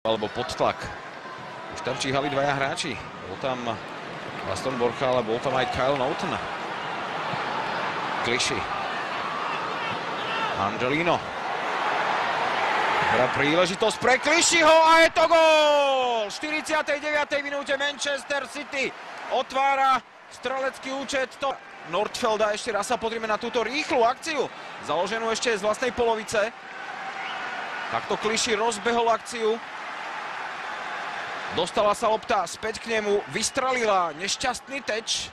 alebo pod tlak. Už tam číhali dvaja hráči. Bol tam Aston Borcha, ale bol tam aj Kyle Naughton. Clichy. Angelino. Dobrá príležitosť pre Clichyho a je to gól! V 49. minúte Manchester City otvára strelecký účet. Nordfelda, ešte raz sa pozrieme na túto rýchlu akciu. Založenú ešte z vlastnej polovice. Takto Clichy rozbehol akciu. Dostala sa lopta späť k nemu, vystrelila nešťastný teč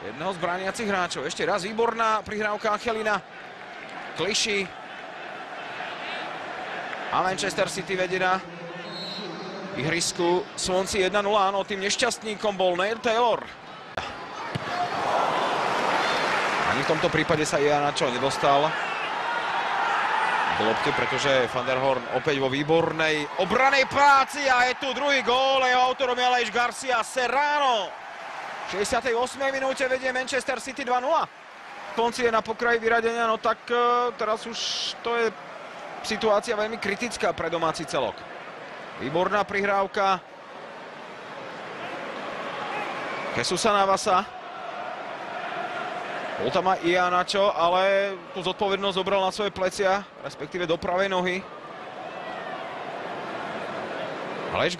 jedného z brániacich hráčov. Ešte raz výborná prihrávka Angelina. Clichy. A Manchester City vedie na ihrisku Swansea 1-0. Áno, tým nešťastníkom bol Neil Taylor. Ani v tomto prípade sa Iheanacho nedostal k lopte, pretože Van der Horn opäť vo výbornej obranej práci a je tu druhý gól. Jeho autorom je Aleix Garcia Serrano. V 68. minúte vedie Manchester City 2-0. Konci je na pokraji vyradenia, no tak teraz už to je situácia veľmi kritická pre domáci celok. Výborná prihrávka Jesusa Navasa. Bol tam aj Iheanacho, ale tú zodpovednosť zobral na svoje plecia, respektíve do pravej nohy. Aleix